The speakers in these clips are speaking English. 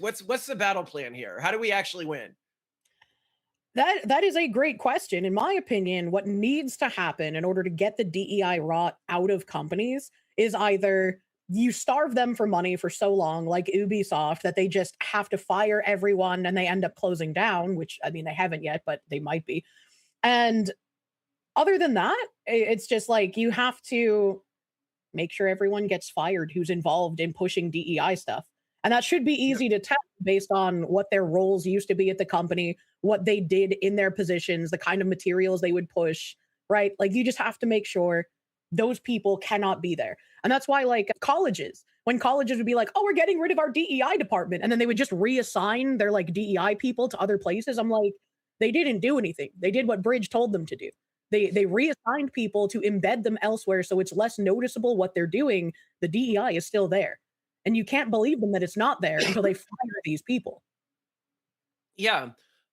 What's the battle plan here? How do we actually win? That is a great question. In my opinion, what needs to happen in order to get the DEI rot out of companies is either you starve them for money for so long, like Ubisoft, that they just have to fire everyone and they end up closing down, which I mean, they haven't yet, but they might be. And other than that, it's just like you have to make sure everyone gets fired who's involved in pushing DEI stuff. And that should be easy to tell based on what their roles used to be at the company, what they did in their positions, the kind of materials they would push, right? Like you just have to make sure those people cannot be there. And that's why, like colleges, when colleges would be like, oh, we're getting rid of our DEI department, and then they would just reassign their like DEI people to other places. I'm like, they didn't do anything. They did what Bridge told them to do. They reassigned people to embed them elsewhere so it's less noticeable what they're doing. The DEI is still there. And you can't believe them that it's not there until they fire these people. Yeah.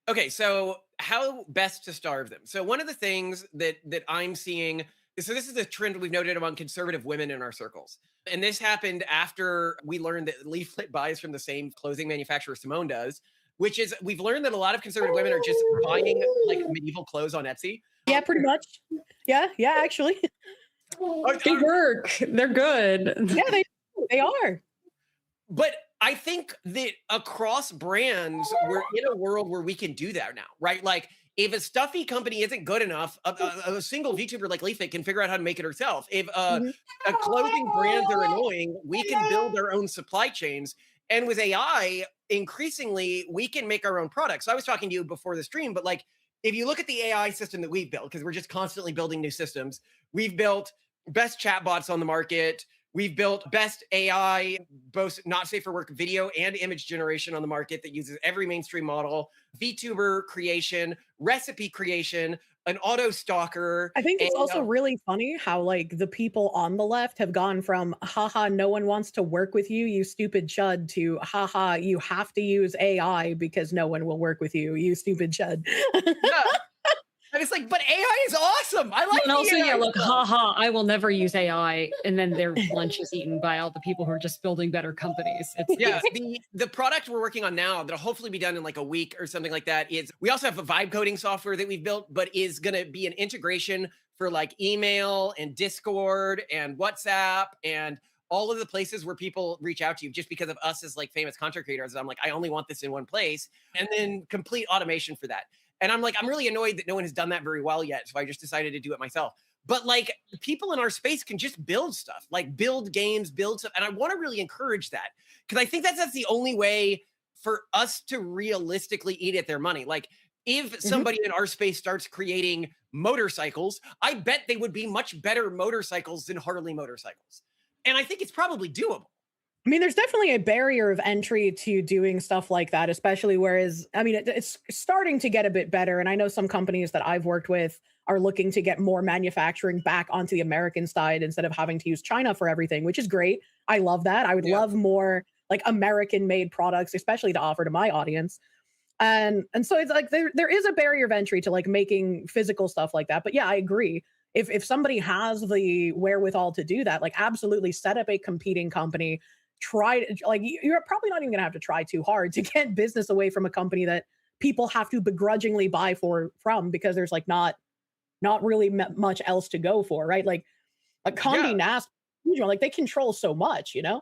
Okay, so how best to starve them? So one of the things that I'm seeing so this is a trend we've noted among conservative women in our circles. And this happened after we learned that Leaflet buys from the same clothing manufacturer Simone does, which is we've learned that a lot of conservative women are just buying like medieval clothes on Etsy. Yeah, pretty much. Yeah, actually. They work. They're good. Yeah, they are. But I think that across brands, we're in a world where we can do that now, right? Like if a stuffy company isn't good enough, a single VTuber like Leaflet can figure out how to make it herself. If a clothing brands are annoying, we can build our own supply chains. And with AI, increasingly, we can make our own products. So I was talking to you before the stream, but like, if you look at the AI system that we've built, because we're just constantly building new systems, we've built best chatbots on the market. We've built best AI, both not safe for work video and image generation on the market that uses every mainstream model, VTuber creation, recipe creation, an auto stalker. I think it's also really funny how like the people on the left have gone from haha, no one wants to work with you, you stupid chud, to haha, you have to use AI because no one will work with you, you stupid chud. Yeah. And it's like, but AI is awesome. I like and also, AI yeah, look, stuff. haha, I will never use AI. And then their lunch is eaten by all the people who are just building better companies. Yeah, the product we're working on now that'll hopefully be done in like a week or something like that is we also have a vibe coding software that we've built, but is going to be an integration for like email and Discord and WhatsApp and all of the places where people reach out to you just because of us as like famous content creators. I'm like, I only want this in one place, and then complete automation for that. And I'm like, I'm really annoyed that no one has done that very well yet. So I just decided to do it myself. But like people in our space can just build stuff, like build games, build stuff. And I want to really encourage that because I think that's the only way for us to realistically eat at their money. Like if somebody in our space starts creating motorcycles, I bet they would be much better motorcycles than Harley motorcycles. And I think it's probably doable. I mean, there's definitely a barrier of entry to doing stuff like that, especially whereas, I mean, it's starting to get a bit better. And I know some companies that I've worked with are looking to get more manufacturing back onto the American side instead of having to use China for everything, which is great. I love that. I would love more like American made products, especially to offer to my audience. And so it's like there is a barrier of entry to like making physical stuff like that. But yeah, I agree. If somebody has the wherewithal to do that, like absolutely set up a competing company. Try to, like, you're probably not even gonna have to try too hard to get business away from a company that people have to begrudgingly buy from because there's like not really much else to go for, right? Like Condé Nast, like they control so much, you know.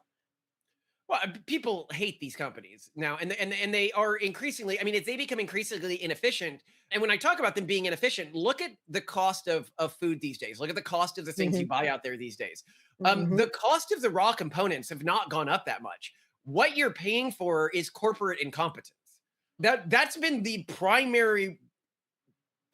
Well, people hate these companies now, and they are increasingly. I mean, they become increasingly inefficient. And when I talk about them being inefficient, look at the cost of food these days. Look at the cost of the things you buy out there these days. The cost of the raw components have not gone up that much. What you're paying for is corporate incompetence. That's been the primary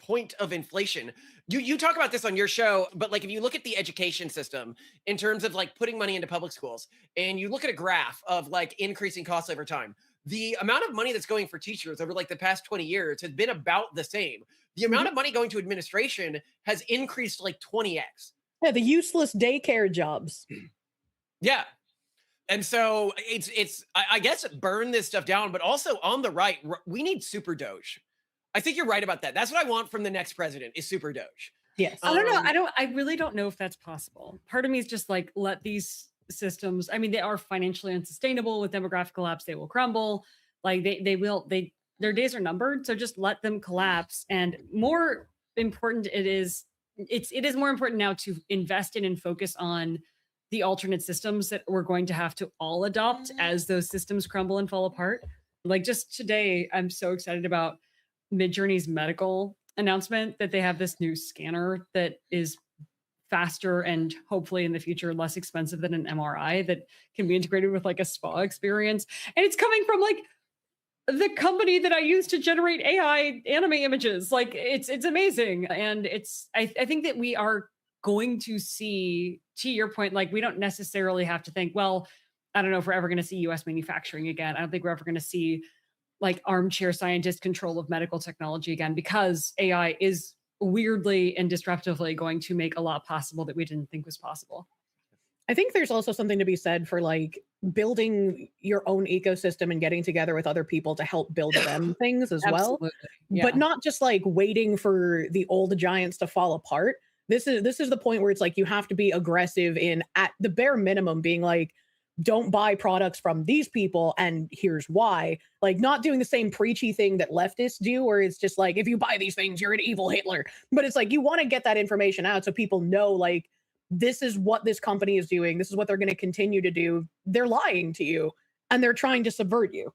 point of inflation. You talk about this on your show, but like if you look at the education system in terms of like putting money into public schools and you look at a graph of like increasing costs over time, the amount of money that's going for teachers over like the past 20 years has been about the same. The amount of money going to administration has increased like 20x. Yeah, the useless daycare jobs. Yeah. And so it's I guess burn this stuff down, but also on the right, we need super Doge. I think you're right about that. That's what I want from the next president is super Doge. Yes. I don't know. I really don't know if that's possible. Part of me is just like, let these systems, I mean, they are financially unsustainable with demographic collapse. They will crumble. Like their days are numbered. So just let them collapse. And more important, it is more important now to invest in and focus on the alternate systems that we're going to have to all adopt as those systems crumble and fall apart. Like just today, I'm so excited about Midjourney's medical announcement that they have this new scanner that is faster and hopefully in the future less expensive than an MRI that can be integrated with like a spa experience. And it's coming from like the company that I use to generate AI anime images. Like it's amazing. And I think that we are going to see, to your point, like we don't necessarily have to think, well, I don't know if we're ever going to see US manufacturing again. I don't think we're ever going to see like armchair scientist control of medical technology again, because AI is weirdly and disruptively going to make a lot possible that we didn't think was possible. I think there's also something to be said for like building your own ecosystem and getting together with other people to help build them things as well. Yeah. But not just like waiting for the old giants to fall apart. This is the point where it's like you have to be aggressive in, at the bare minimum, being like, don't buy products from these people and here's why. Like not doing the same preachy thing that leftists do, where it's just like, if you buy these things, you're an evil Hitler. But it's like you want to get that information out so people know like this is what this company is doing. This is what they're going to continue to do. They're lying to you and they're trying to subvert you.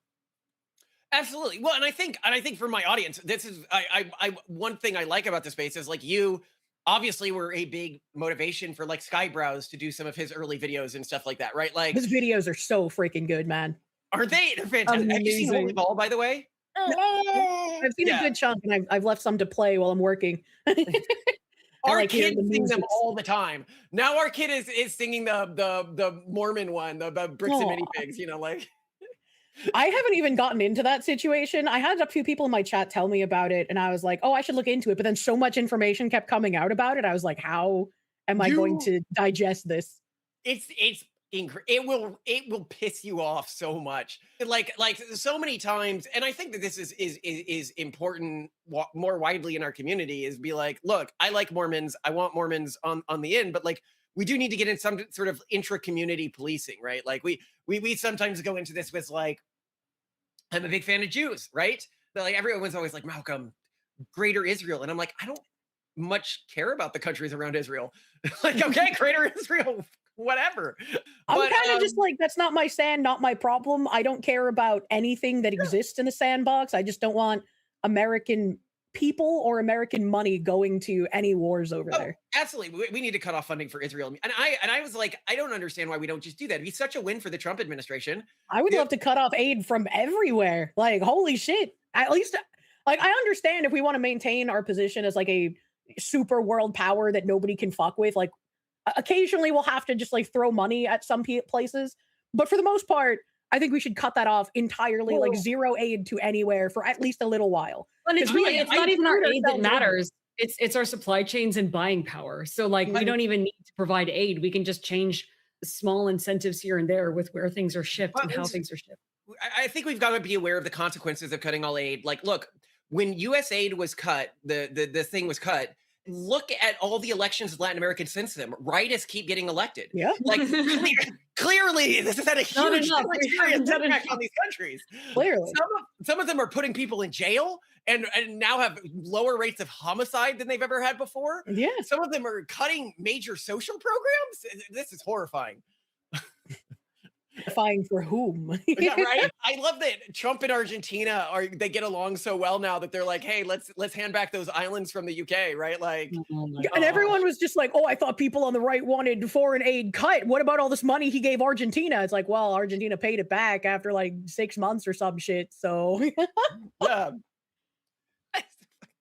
Absolutely. Well, and I think for my audience, this is I one thing I like about the space is like you obviously were a big motivation for like Skyebrows to do some of his early videos and stuff like that, right? Like his videos are so freaking good, man. Aren't they? They're fantastic. Have you seen Holy Ball, by the way? I've seen a good chunk, and I've left some to play while I'm working. Our kids sing them all the time. Now our kid is singing the Mormon one, the bricks and minifigs, you know, like. I haven't even gotten into that situation. I had a few people in my chat tell me about it, and I was like, oh, I should look into it. But then so much information kept coming out about it. I was like, how am I going to digest this? It will piss you off so much. Like so many times. And I think that this is important more widely in our community, is be like, look, I like Mormons. I want Mormons on the end, but like, we do need to get in some sort of intra-community policing, right? Like we sometimes go into this with like, I'm a big fan of Jews, right? But like everyone's always like, Malcolm, Greater Israel. And I'm like, I don't much care about the countries around Israel. Like, okay, Greater Israel, whatever. I'm kind of just like, that's not my sand, not my problem. I don't care about anything that exists in the sandbox. I just don't want American people or American money going to any wars over there. Absolutely. We need to cut off funding for Israel. And I was like, I don't understand why we don't just do that. It'd be such a win for the Trump administration. I would love to cut off aid from everywhere. Like, holy shit. At least, like, I understand if we want to maintain our position as like a super world power that nobody can fuck with. Like, occasionally we'll have to just like throw money at some places. But for the most part, I think we should cut that off entirely, like zero aid to anywhere for at least a little while. And it's really, it's not even our aid that matters. It's our supply chains and buying power. So like, we don't even need to provide aid. We can just change small incentives here and there with where things are shipped and how things are shipped. I think we've got to be aware of the consequences of cutting all aid. Like, look, when US aid was cut, the thing was cut. Look at all the elections in Latin America since then. Rightists keep getting elected. Yeah. Like clearly this has had a huge impact on these countries. Clearly. Some of them are putting people in jail and now have lower rates of homicide than they've ever had before. Yeah. Some of them are cutting major social programs. This is horrifying. Horrifying for whom? Yeah, right. I love that Trump and Argentina they get along so well now that they're like, hey, let's hand back those islands from the UK, right? Like, and everyone was just like, oh, I thought people on the right wanted foreign aid cut. What about all this money he gave Argentina? It's like, well, Argentina paid it back after like 6 months or some shit. So yeah.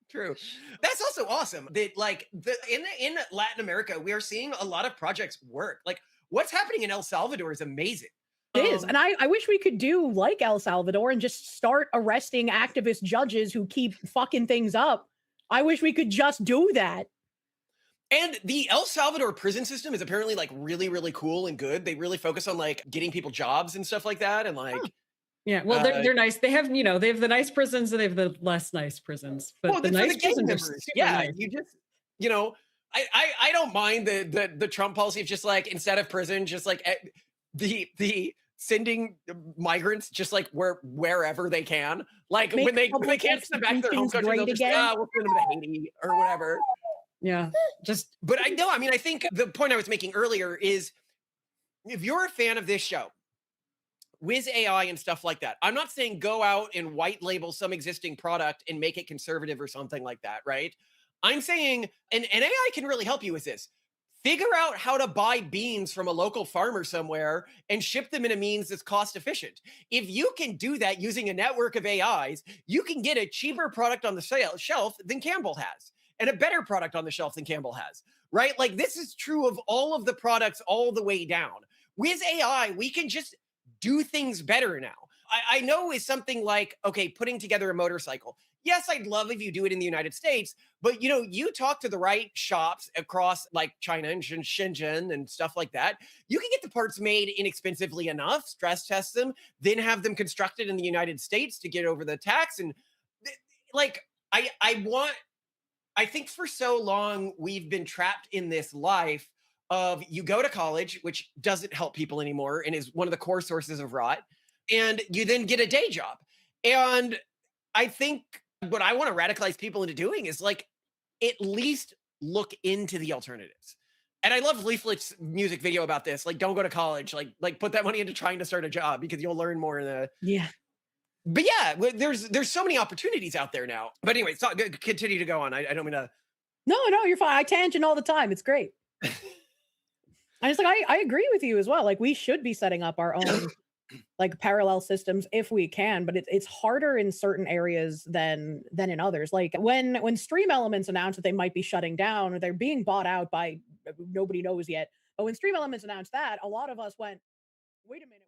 True. That's also awesome that like in Latin America, we are seeing a lot of projects work. Like what's happening in El Salvador is amazing. It is. And I wish we could do like El Salvador and just start arresting activist judges who keep fucking things up. I wish we could just do that. And the El Salvador prison system is apparently like really, really cool and good. They really focus on like getting people jobs and stuff like that. And like, yeah, well, they're nice. They have, they have the nice prisons and they have the less nice prisons. But the nice prisons are super nice. You just, I don't mind the Trump policy of just like instead of prison, just like the sending migrants just like wherever they can. Like Make when they public can't send back to their home country, they'll great just again. we'll send them to Haiti or whatever. Yeah. Just But I know, I mean, I think the point I was making earlier is if you're a fan of this show, with AI and stuff like that, I'm not saying go out and white label some existing product and make it conservative or something like that, right? I'm saying, and AI can really help you with this. Figure out how to buy beans from a local farmer somewhere and ship them in a means that's cost efficient. If you can do that using a network of AIs, you can get a cheaper product on the shelf than Campbell has, and a better product on the shelf than Campbell has, right? Like this is true of all of the products all the way down. With AI, we can just do things better now. I know is something like, okay, putting together a motorcycle. Yes, I'd love if you do it in the United States, but you talk to the right shops across like China and Shenzhen and stuff like that. You can get the parts made inexpensively enough, stress test them, then have them constructed in the United States to get over the tax. And like, I think for so long we've been trapped in this life of you go to college, which doesn't help people anymore and is one of the core sources of rot, and you then get a day job. And I think what I want to radicalize people into doing is like at least look into the alternatives. And I love Leaflet's music video about this. Like, don't go to college. Like put that money into trying to start a job because you'll learn more in the. Yeah. But yeah, there's so many opportunities out there now. But anyway, so continue to go on. I don't mean to. No, you're fine. I tangent all the time. It's great. I just like I agree with you as well. Like we should be setting up our own like parallel systems if we can, but it's harder in certain areas than in others. Like when Stream Elements announced that they might be shutting down or they're being bought out by nobody knows yet. But when Stream Elements announced that, a lot of us went, wait a minute.